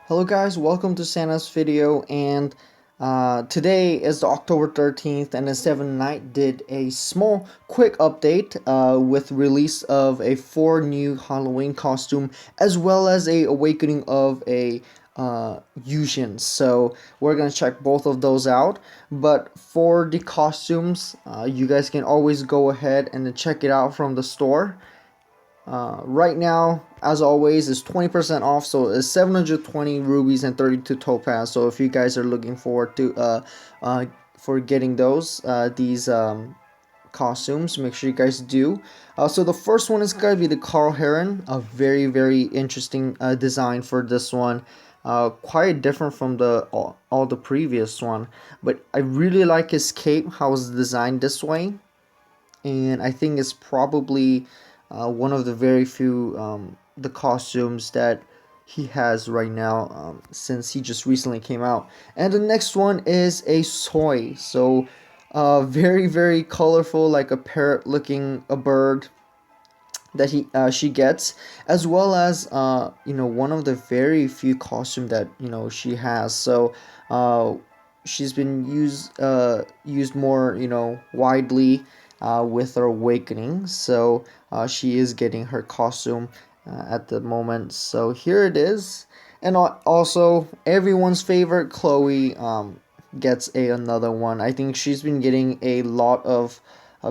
Hello guys, welcome to Santa's video, and today is the October 13th, and the Seven Knight did a small quick update with release of a 4 new Halloween costume as well as a awakening of a Yushin. So we're gonna check both of those out, but for the costumes, you guys can always go ahead and check it out from the store. Right now, as always, is 20% off, so it's 720 rubies and 32 topaz. So if you guys are looking forward to for getting these costumes, make sure you guys do. So the first one is gonna be the Haren, a very interesting design for this one. Quite different from all the previous one, but I really like his cape, how it's designed this way, and I think it's probably one of the very few the costumes that he has right now, since he just recently came out. And the next one is a soy, so very colorful, like a parrot looking a bird that she gets, as well as one of the very few costume that she has. So she's been used more widely with her awakening. So she is getting her costume at the moment. So here it is, and also everyone's favorite Chloe gets another one. I think she's been getting a lot of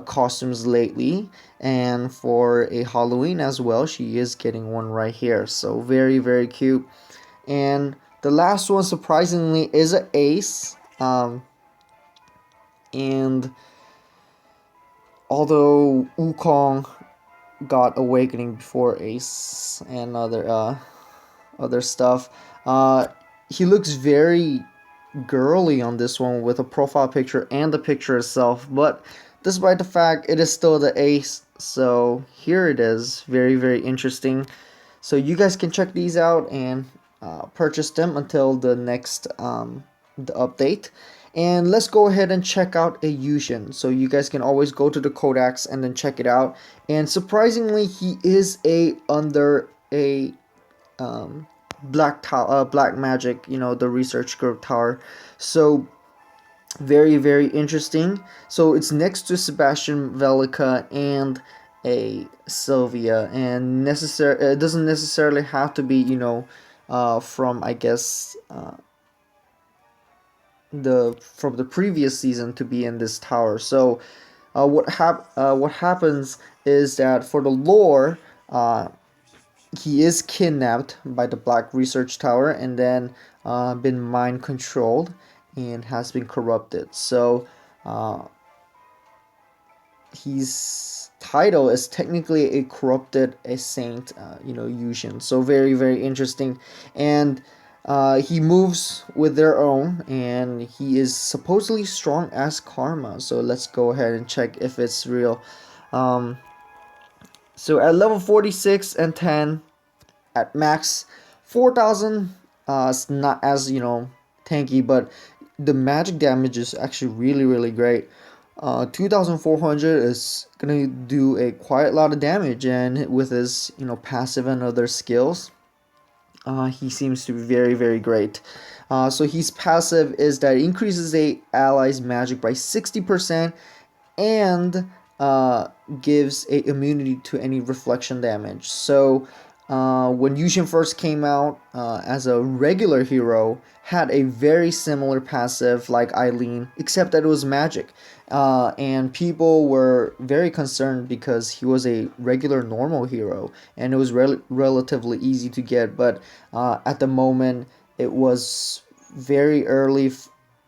costumes lately, and for a Halloween as well, she is getting one right here. So very cute. And the last one, surprisingly, is an ace. And although Wukong got awakening before ace and other stuff, he looks very girly on this one with a profile picture and the picture itself, but despite the fact it is still the ace. So here it is, very interesting. So you guys can check these out and purchase them until the next the update. And let's go ahead and check out a Yushin. So you guys can always go to the codex and then check it out. And surprisingly, he is under a black magic, the research group tower. So very interesting. So it's next to Sebastian Velica and a Sylvia, and it doesn't necessarily have to be from, I guess, the previous season to be in this tower. So what happens is that for the lore, he is kidnapped by the Black Research Tower and then been mind controlled and has been corrupted. So his title is technically a corrupted a saint, Yushin. So very interesting. And he moves with their own, and he is supposedly strong as karma. So let's go ahead and check if it's real. So at level 46 and 10, at max 4,000, it's not as tanky, but the magic damage is actually really great. 2,400 is gonna do a quite lot of damage, and with his passive and other skills, he seems to be very great. So his passive is that it increases a ally's magic by 60% and gives a immunity to any reflection damage. So when Yushin first came out as a regular hero, had a very similar passive like Eileen, except that it was magic. And people were very concerned because he was a regular normal hero, and it was relatively easy to get. But at the moment, it was very early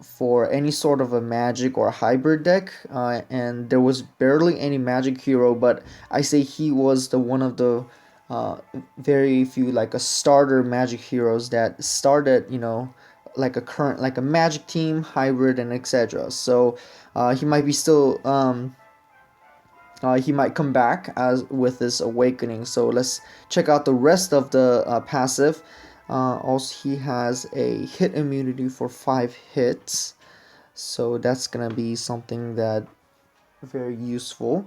for any sort of a magic or a hybrid deck, and there was barely any magic hero. But I say he was the one of the very few, like a starter magic heroes that started like a magic team hybrid and etc. So he might be still he might come back as with this awakening. So let's check out the rest of the passive. Also, he has a hit immunity for 5 hits, so that's gonna be something that very useful.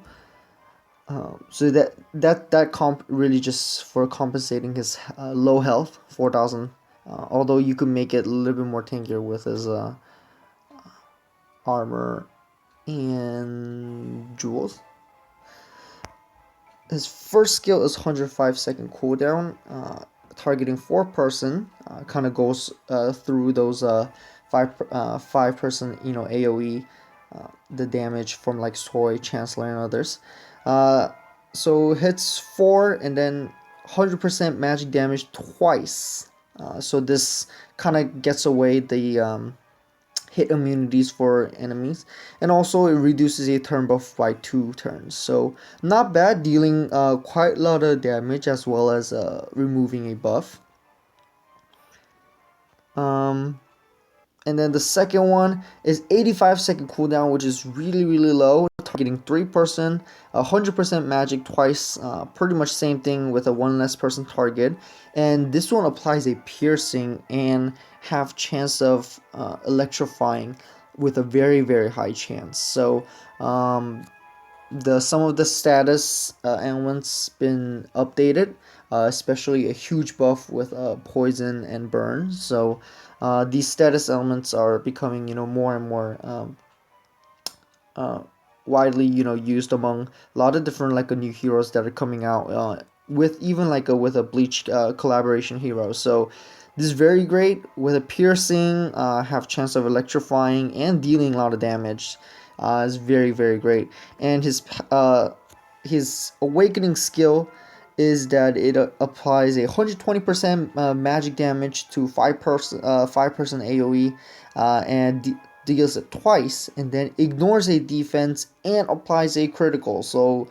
So that comp really just for compensating his low health, 4,000 although you could make it a little bit more tankier with his armor and jewels. His first skill is 105-second cooldown, targeting 4-person. Kind of goes through those five-person AOE, the damage from like Soy, Chancellor, and others. So hits 4 and then 100% magic damage twice. So this kind of gets away the hit immunities for enemies, and also it reduces a turn buff by 2 turns, so not bad, dealing quite a lot of damage as well as removing a buff. And then the second one is 85-second cooldown, which is really low, targeting 3-person, 100% magic twice, pretty much same thing with a 1 less person target. And this one applies a piercing and have chance of electrifying with a very high chance. So some of the status elements been updated, especially a huge buff with poison and burn. So these status elements are becoming more and more widely used among a lot of different like new heroes that are coming out, with even like with a Bleach collaboration hero. So this is very great with a piercing, have chance of electrifying and dealing a lot of damage. Is very great, and his awakening skill is that it applies a 120% magic damage to 5-person AOE, and deals it twice, and then ignores a defense and applies a critical. So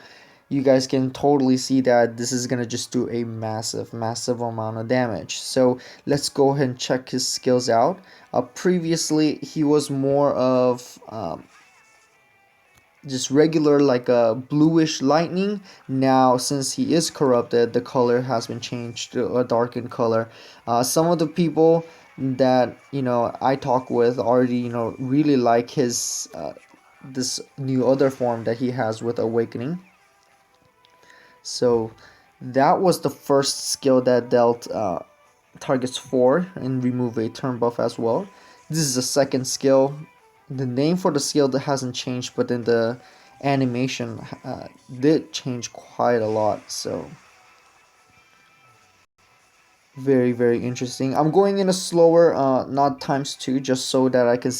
you guys can totally see that this is gonna just do a massive amount of damage. So let's go ahead and check his skills out. Previously he was more of just regular like a bluish lightning. Now since he is corrupted, the color has been changed to a darkened color. Some of the people that I talk with already really like his this new other form that he has with awakening. So that was the first skill that dealt targets 4 and remove a turn buff as well. This is the second skill. The name for the skill that hasn't changed, but then the animation did change quite a lot. So very interesting. I'm going in a slower, not ×2, just so that I can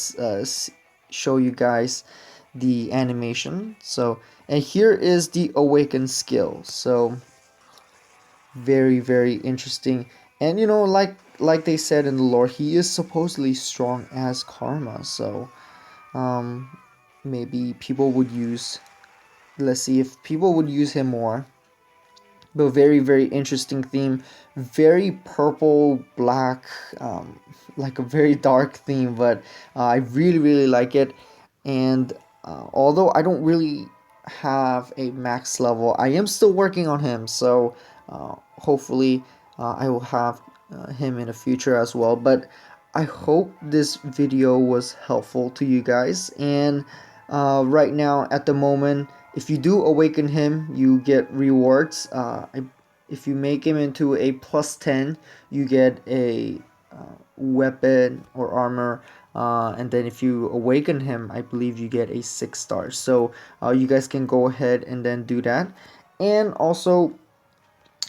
show you guys the animation. So, and here is the Awaken Skill. So very interesting. And like they said in the lore, he is supposedly strong as Karma. So maybe people would use, let's see if people would use him more. But very interesting theme, very purple black, like a very dark theme, but I really like it. And although I don't really have a max level, I am still working on him, so hopefully I will have him in the future as well. But I hope this video was helpful to you guys. And right now at the moment, if you do awaken him, you get rewards. If you make him into a +10, you get a weapon or armor. And then if you awaken him, I believe you get a 6-star. So you guys can go ahead and then do that. And also,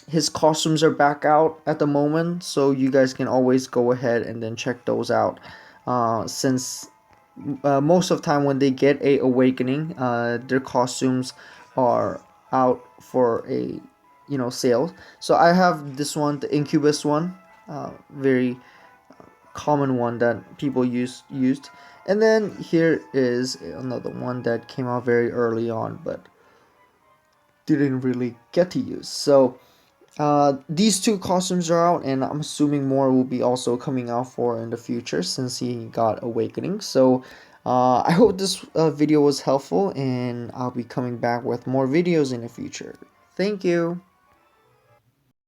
his costumes are back out at the moment, so you guys can always go ahead and then check those out. Since most of the time when they get a awakening, their costumes are out for a sale. So I have this one, the Incubus one, very common one that people used. And then here is another one that came out very early on but didn't really get to use. So these 2 costumes are out, and I'm assuming more will be also coming out for in the future since he got awakening. So I hope this video was helpful, and I'll be coming back with more videos in the future. Thank you.